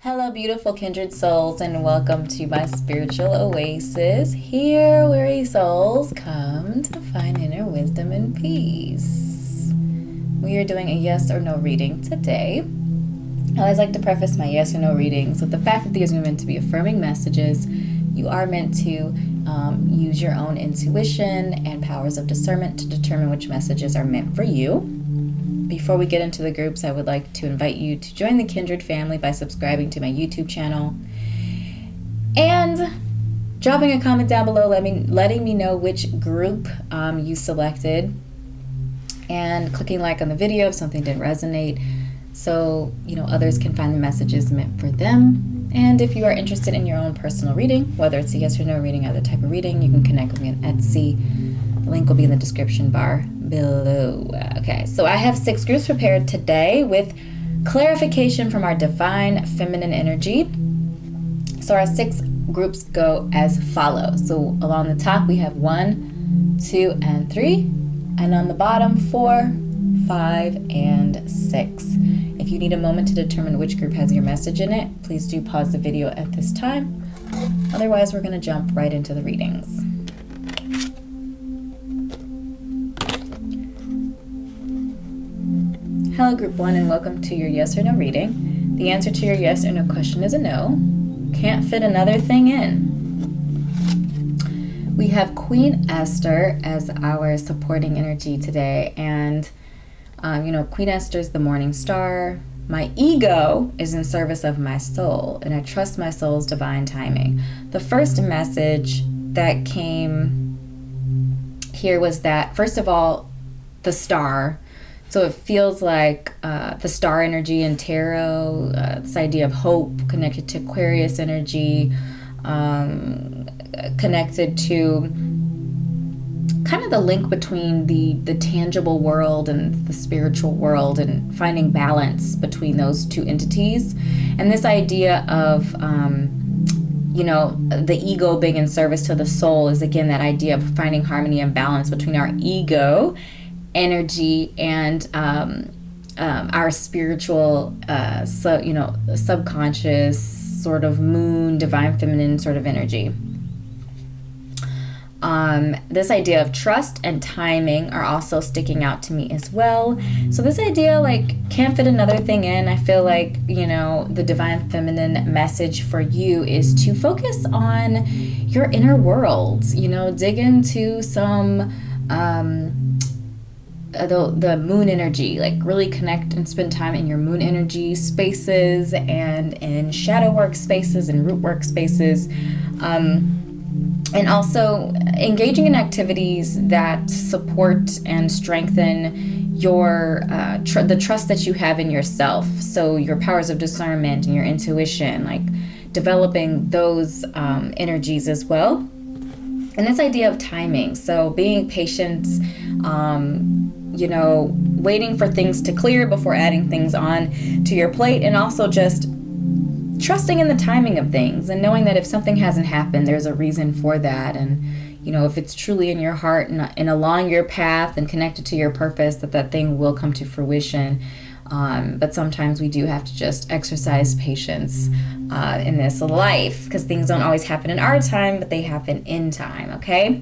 Hello, beautiful kindred souls, and welcome to my spiritual oasis, here where souls come to find inner wisdom and peace. We are doing a yes or no reading today. I always like to preface my yes or no readings with the fact that these are meant to be affirming messages. You are meant to use your own intuition and powers of discernment to determine which messages are meant for you. Before we get into the groups, I would like to invite you to join the Kindred family by subscribing to my YouTube channel and dropping a comment down below letting me know which group you selected, and clicking like on the video if something didn't resonate so others can find the messages meant for them. And if you are interested in your own personal reading, whether it's a yes or no reading or other type of reading, you can connect with me on Etsy. The link will be in the description bar below. Okay, so I have 6 groups prepared today with clarification from our divine feminine energy. So our 6 groups go as follows. So along the top we have 1, 2, and 3, and on the bottom 4, 5, and 6. If you need a moment to determine which group has your message in it, please do pause the video at this time. Otherwise, we're going to jump right into the readings. Hello, Group 1, and welcome to your yes or no reading. The answer to your yes or no question is a no. Can't fit another thing in. We have Queen Esther as our supporting energy today, and Queen Esther is the morning star. My ego is in service of my soul, and I trust my soul's divine timing. The first message that came here was that, first of all, the star. So it feels like the star energy in tarot, this idea of hope connected to Aquarius energy, connected to kind of the link between the tangible world and the spiritual world, and finding balance between those two entities. And this idea of, the ego being in service to the soul is, again, that idea of finding harmony and balance between our ego energy and our spiritual, subconscious sort of moon, divine feminine sort of energy. This idea of trust and timing are also sticking out to me as well. So this idea, can't fit another thing in. I feel like, the divine feminine message for you is to focus on your inner world, dig into some, the moon energy, really connect and spend time in your moon energy spaces and in shadow work spaces and root work spaces. And also engaging in activities that support and strengthen your the trust that you have in yourself. So your powers of discernment and your intuition, developing those energies as well. And this idea of timing, so being patient, waiting for things to clear before adding things on to your plate, and also just trusting in the timing of things and knowing that if something hasn't happened, there's a reason for that. And, if it's truly in your heart and along your path and connected to your purpose, that thing will come to fruition. But sometimes we do have to just exercise patience in this life, because things don't always happen in our time, but they happen in time, okay?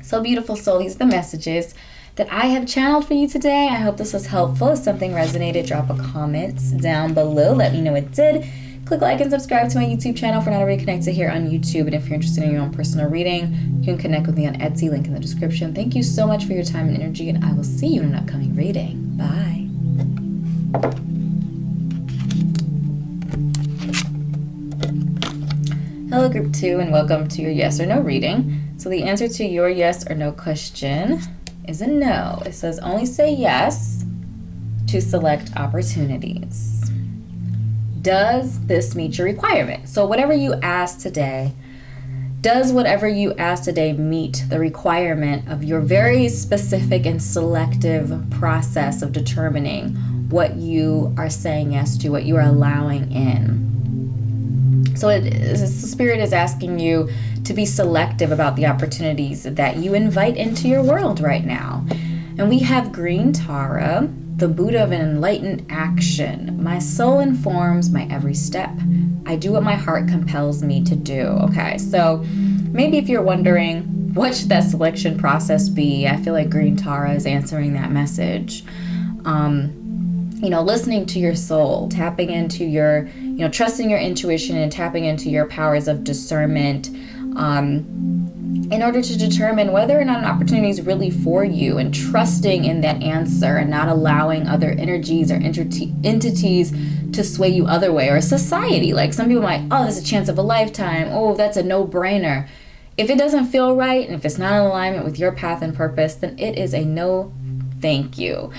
So beautiful soul, these are the messages that I have channeled for you today. I hope this was helpful. If something resonated, drop a comment down below. Let me know it did. Click like and subscribe to my YouTube channel if you're not already connected here on YouTube. And if you're interested in your own personal reading, you can connect with me on Etsy, link in the description. Thank you so much for your time and energy, and I will see you in an upcoming reading. Bye. Hello, Group 2, and welcome to your yes or no reading. So the answer to your yes or no question is a no. It says only say yes to select opportunities. Does this meet your requirement? So whatever you ask today, does whatever you ask today meet the requirement of your very specific and selective process of determining what you are saying yes to, what you are allowing in? So the Spirit is asking you to be selective about the opportunities that you invite into your world right now. And we have Green Tara, the Buddha of an enlightened action. My soul informs my every step. I do what my heart compels me to do. Okay, so maybe if you're wondering, what should that selection process be? I feel like Green Tara is answering that message. Listening to your soul, tapping into your, trusting your intuition and tapping into your powers of discernment in order to determine whether or not an opportunity is really for you, and trusting in that answer and not allowing other energies or entities to sway you other way, or society. Like some people might, oh, there's a chance of a lifetime. Oh, that's a no-brainer. If it doesn't feel right and if it's not in alignment with your path and purpose, then it is a no thank you.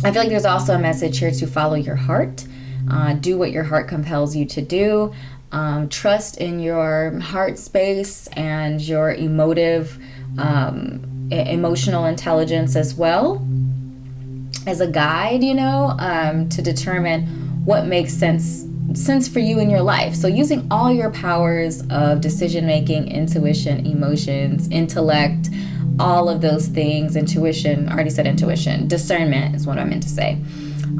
I feel like there's also a message here to follow your heart. Do what your heart compels you to do. Trust in your heart space and your emotional intelligence as well as a guide, to determine what makes sense for you in your life. So using all your powers of decision making, intuition, emotions, intellect, all of those things, intuition, I already said intuition, discernment is what I meant to say,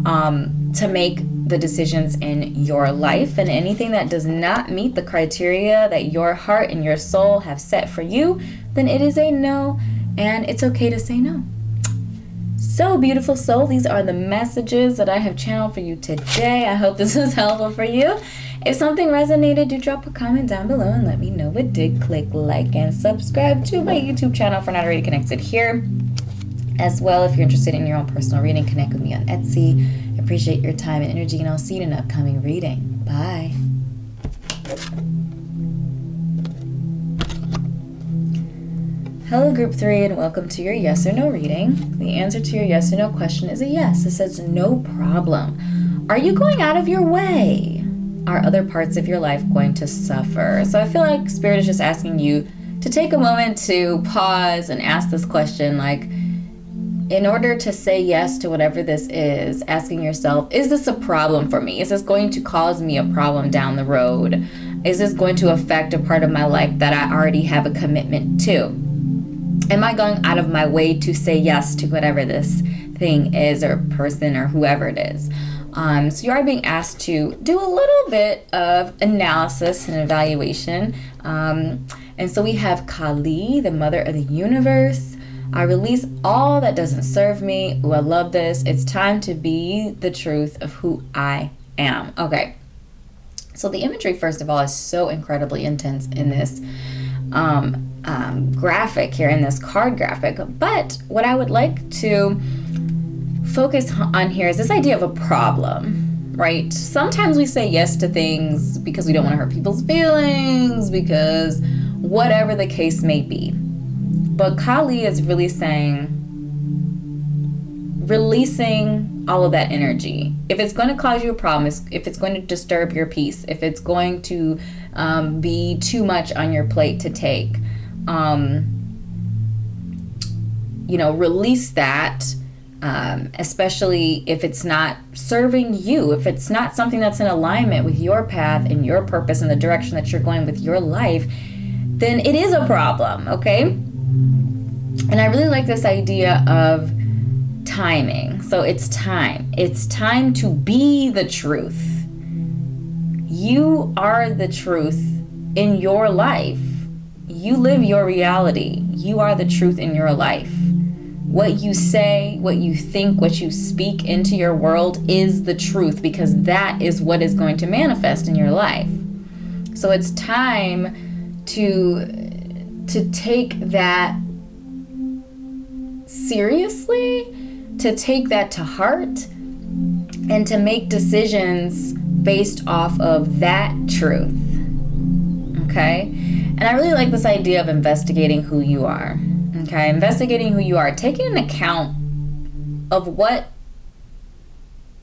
to make the decisions in your life. And anything that does not meet the criteria that your heart and your soul have set for you, then it is a no, and it's okay to say no. So beautiful soul, these are the messages that I have channeled for you today. I hope this was helpful for you. If something resonated, do drop a comment down below and let me know what did. Click like and subscribe to my YouTube channel if we're not already connected here. As well, if you're interested in your own personal reading, connect with me on Etsy. Appreciate your time and energy, and I'll see you in an upcoming reading. Bye. Hello, Group 3, and welcome to your yes or no reading. The answer to your yes or no question is a yes. It says no problem. Are you going out of your way? Are other parts of your life going to suffer? So I feel like Spirit is just asking you to take a moment to pause and ask this question, like, in order to say yes to whatever this is, asking yourself, is this a problem for me? Is this going to cause me a problem down the road? Is this going to affect a part of my life that I already have a commitment to? Am I going out of my way to say yes to whatever this thing is, or person, or whoever it is? So you are being asked to do a little bit of analysis and evaluation. And so we have Kali, the mother of the universe. I release all that doesn't serve me. Ooh, I love this. It's time to be the truth of who I am. Okay. So the imagery, first of all, is so incredibly intense in this graphic here, in this card graphic. But what I would like to focus on here is this idea of a problem, right? Sometimes we say yes to things because we don't want to hurt people's feelings, because whatever the case may be. But Kali is really saying, releasing all of that energy. If it's going to cause you a problem, if it's going to disturb your peace, if it's going to be too much on your plate to take, release that, especially if it's not serving you, if it's not something that's in alignment with your path and your purpose and the direction that you're going with your life, then it is a problem, okay? And I really like this idea of timing. So it's time. It's time to be the truth. You are the truth in your life. You live your reality. You are the truth in your life. What you say, what you think, what you speak into your world is the truth, because that is what is going to manifest in your life. So it's time to take that seriously, to take that to heart, and to make decisions based off of that truth. Okay? And I really like this idea of investigating who you are. Okay? Investigating who you are, taking an account of what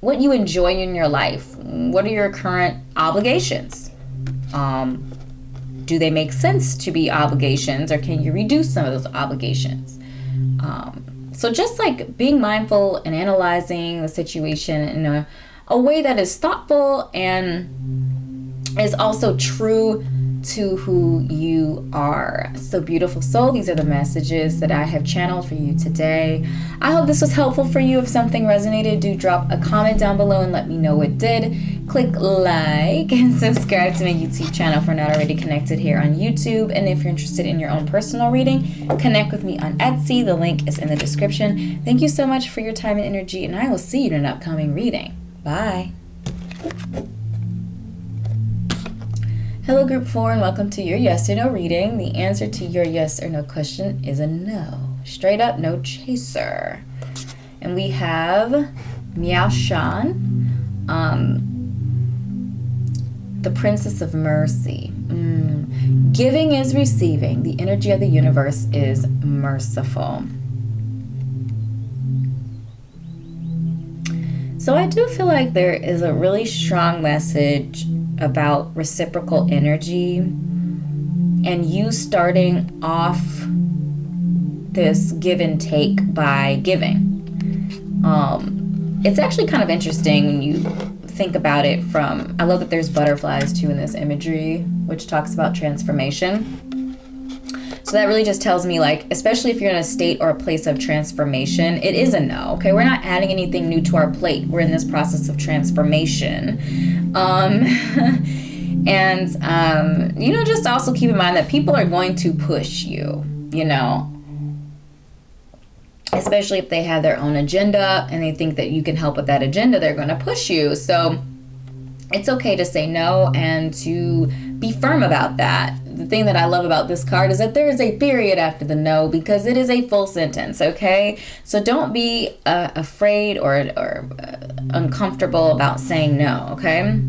you enjoy in your life. What are your current obligations? Do they make sense to be obligations, or can you reduce some of those obligations? So just like being mindful and analyzing the situation in a way that is thoughtful and is also true to who you are. So beautiful soul, these are the messages that I have channeled for you today. I hope this was helpful for you. If something resonated, do drop a comment down below and let me know it did. Click like and subscribe to my YouTube channel if we're not already connected here on YouTube. And if you're interested in your own personal reading, connect with me on Etsy. The link is in the description. Thank you so much for your time and energy, and I will see you in an upcoming reading. Bye. Hello group 4, and welcome to your yes or no reading. The answer to your yes or no question is a no. Straight up, no chaser. And we have Miao Shan, the Princess of Mercy. Giving is receiving. The energy of the universe is merciful. So I do feel like there is a really strong message about reciprocal energy and you starting off this give and take by giving. It's actually kind of interesting when you think about it from, I love that there's butterflies too in this imagery, which talks about transformation. So that really just tells me, like, especially if you're in a state or a place of transformation, it is a no, okay? We're not adding anything new to our plate. We're in this process of transformation. Just also keep in mind that people are going to push you, especially if they have their own agenda and they think that you can help with that agenda, they're going to push you. So it's okay to say no and to be firm about that. The thing that I love about this card is that there is a period after the no, because it is a full sentence, okay? So don't be afraid or uncomfortable about saying no, okay?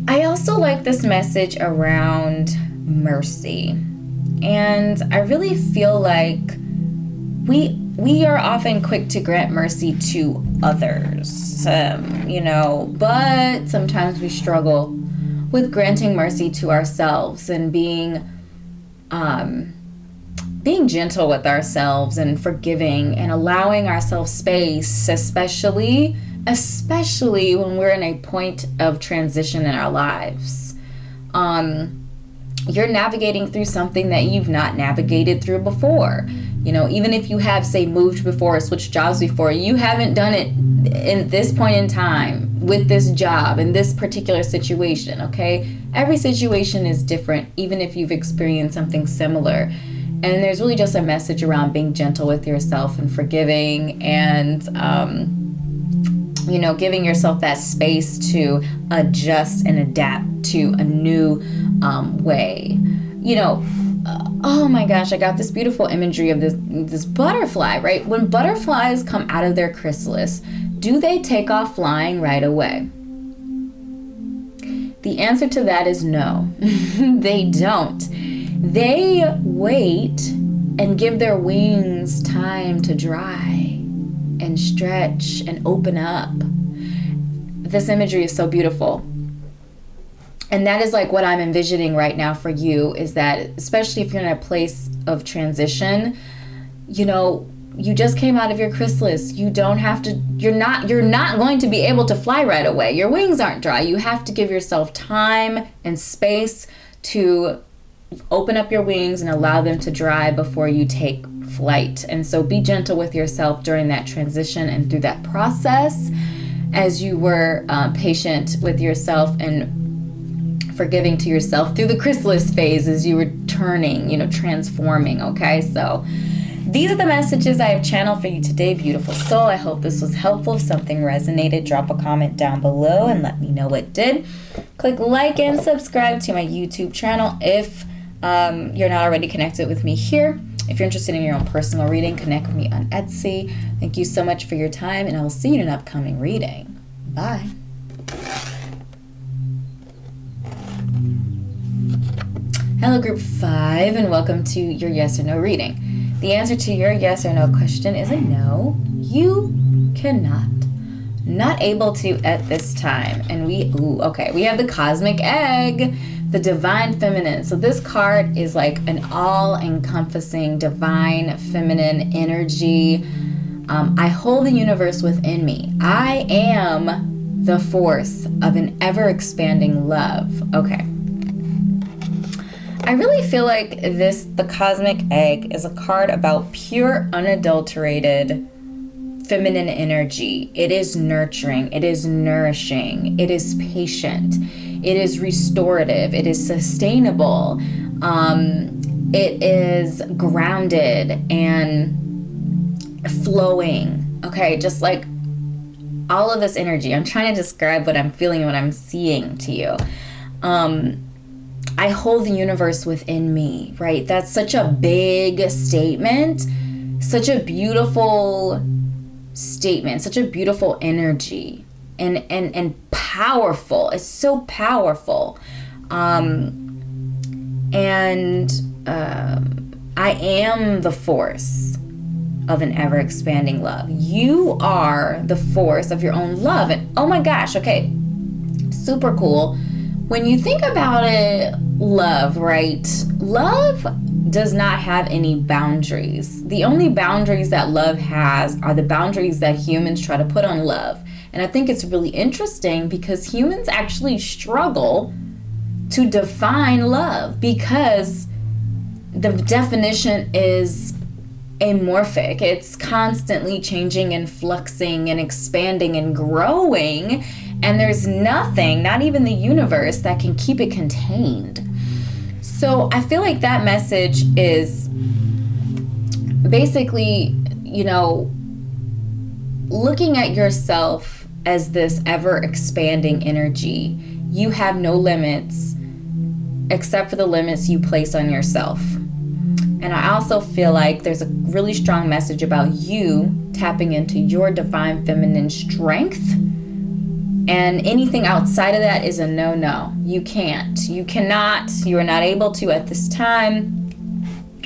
I also like this message around mercy. And I really feel like we are often quick to grant mercy to others, but sometimes we struggle with granting mercy to ourselves and being gentle with ourselves and forgiving and allowing ourselves space, especially when we're in a point of transition in our lives. You're navigating through something that you've not navigated through before. Even if you have, say, moved before or switched jobs before, you haven't done it in this point in time with this job, in this particular situation, okay? Every situation is different, even if you've experienced something similar. And there's really just a message around being gentle with yourself and forgiving and, giving yourself that space to adjust and adapt to a new way. Oh my gosh, I got this beautiful imagery of this butterfly, right? When butterflies come out of their chrysalis, do they take off flying right away? The answer to that is no. They don't. They wait and give their wings time to dry and stretch and open up. This imagery is so beautiful. And that is like what I'm envisioning right now for you, is that especially if you're in a place of transition, you just came out of your chrysalis. You're not going to be able to fly right away. Your wings aren't dry. You have to give yourself time and space to open up your wings and allow them to dry before you take flight. And so be gentle with yourself during that transition and through that process, as you were patient with yourself and forgiving to yourself through the chrysalis phase as you were turning, transforming, okay? So these are the messages I have channeled for you today, beautiful soul. I hope this was helpful. If something resonated, drop a comment down below and let me know it did. Click like and subscribe to my YouTube channel if you're not already connected with me here. If you're interested in your own personal reading, connect with me on Etsy. Thank you so much for your time, and I will see you in an upcoming reading. Bye. Hello group 5, and welcome to your yes or no reading. The answer to your yes or no question is a no. You cannot. Not able to at this time. And we have the cosmic egg, the divine feminine. So this card is like an all-encompassing divine feminine energy. I hold the universe within me. I am the force of an ever-expanding love. Okay. I really feel like the Cosmic Egg is a card about pure, unadulterated feminine energy. It is nurturing. It is nourishing. It is patient. It is restorative. It is sustainable. It is grounded and flowing. Okay, just like all of this energy. I'm trying to describe what I'm feeling and what I'm seeing to you. I hold the universe within me, right? That's such a big statement, such a beautiful statement, such a beautiful energy, and powerful. It's so powerful. I am the force of an ever-expanding love. You are the force of your own love. And oh my gosh, okay, super cool. When you think about it, love, right? Love does not have any boundaries. The only boundaries that love has are the boundaries that humans try to put on love. And I think it's really interesting because humans actually struggle to define love because the definition is amorphic. It's constantly changing and fluxing and expanding and growing. And there's nothing, not even the universe, that can keep it contained. So I feel like that message is basically, looking at yourself as this ever-expanding energy. You have no limits except for the limits you place on yourself. And I also feel like there's a really strong message about you tapping into your divine feminine strength. And anything outside of that is a no-no. You can't. You cannot. You are not able to at this time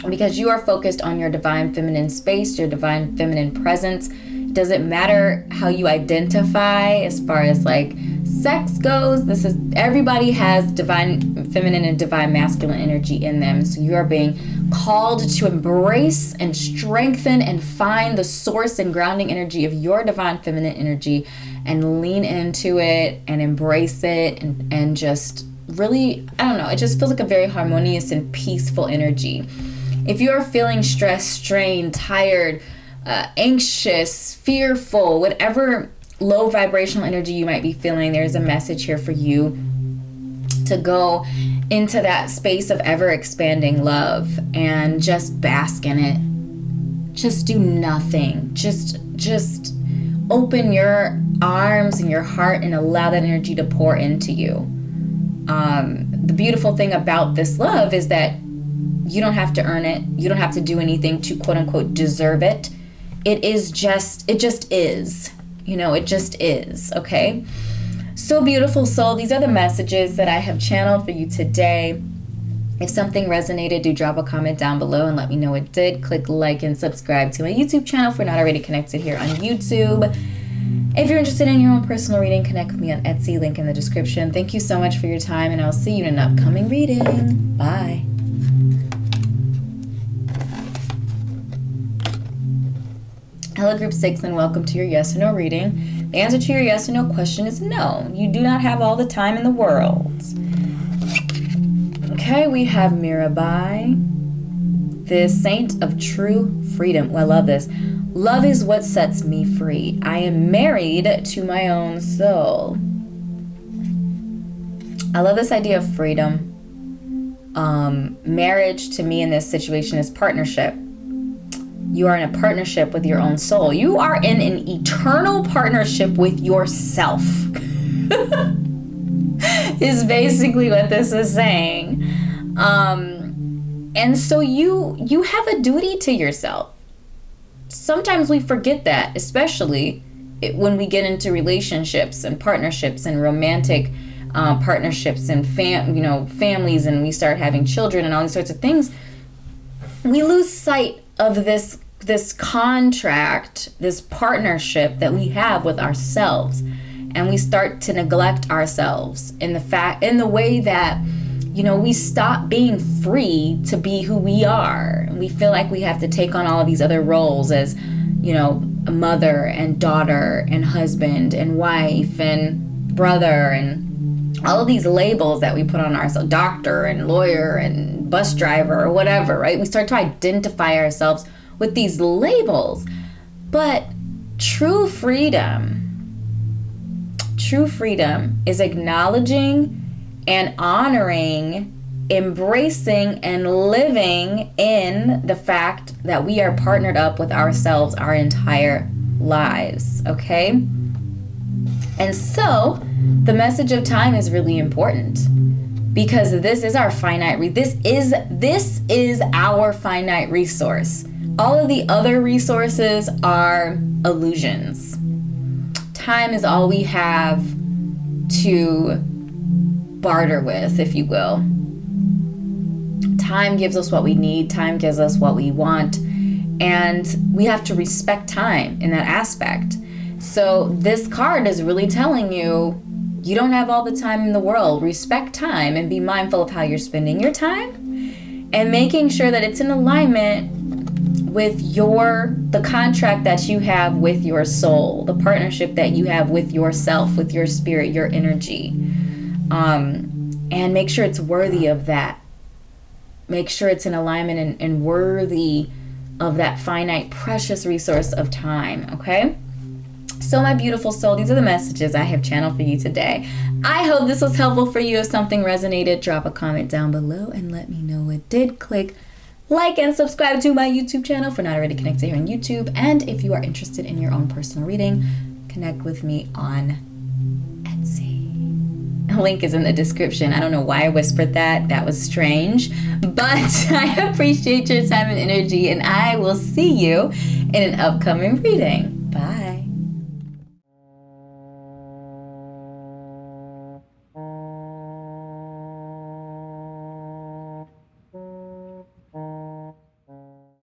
because you are focused on your divine feminine space, your divine feminine presence. It doesn't matter how you identify as far as like sex goes. Everybody has divine feminine and divine masculine energy in them. So you are being called to embrace and strengthen and find the source and grounding energy of your divine feminine energy and lean into it and embrace it and just really, I don't know, it just feels like a very harmonious and peaceful energy. If you are feeling stressed, strained, tired, anxious, fearful, whatever low vibrational energy you might be feeling, there's a message here for you to go into that space of ever-expanding love and just bask in it. Just do nothing. Just open your arms and your heart and allow that energy to pour into you. The beautiful thing about this love is that you don't have to earn it. You don't have to do anything to quote unquote deserve it. It just is. It just is, okay? So beautiful, soul. These are the messages that I have channeled for you today. If something resonated, do drop a comment down below and let me know it did. Click like and subscribe to my YouTube channel if we're not already connected here on YouTube. If you're interested in your own personal reading, connect with me on Etsy, link in the description. Thank you so much for your time, and I'll see you in an upcoming reading. Bye. Hello, Group 6, and welcome to your yes or no reading. The answer to your yes or no question is no. You do not have all the time in the world. Okay, we have Mirabai, the Saint of True Freedom. Well, I love this. Love is what sets me free. I am married to my own soul. I love this idea of freedom. Marriage to me in this situation is partnership. You are in a partnership with your own soul. You are in an eternal partnership with yourself. Is basically what this is saying. And so you have a duty to yourself. Sometimes we forget that, especially when we get into relationships and partnerships and romantic partnerships and families, and we start having children and all these sorts of things. We lose sight of this contract, this partnership that we have with ourselves, and we start to neglect ourselves in the way that we stop being free to be who we are. And we feel like we have to take on all of these other roles as a mother and daughter and husband and wife and brother and all of these labels that we put on ourselves, doctor and lawyer and bus driver or whatever, right? We start to identify ourselves with these labels. But true freedom is acknowledging and honoring, embracing and living in the fact that we are partnered up with ourselves our entire lives, okay? And so the message of time is really important, because this is our finite this is our finite resource. All of the other resources are illusions. Time is all we have to barter with, if you will. Time gives us what we need. Time gives us what we want. And we have to respect time in that aspect. So this card is really telling you, you don't have all the time in the world. Respect time and be mindful of how you're spending your time, and making sure that it's in alignment with the contract that you have with your soul, the partnership that you have with yourself, with your spirit, your energy. And make sure it's worthy of that. Make sure it's in alignment and worthy of that finite, precious resource of time, okay? So my beautiful soul, these are the messages I have channeled for you today. I hope this was helpful for you. If something resonated, drop a comment down below and let me know it did. Click like and subscribe to my YouTube channel if you're not already connected here on YouTube. And if you are interested in your own personal reading, connect with me on Etsy. A link is in the description. I don't know why I whispered that. That was strange. But I appreciate your time and energy, and I will see you in an upcoming reading. Bye.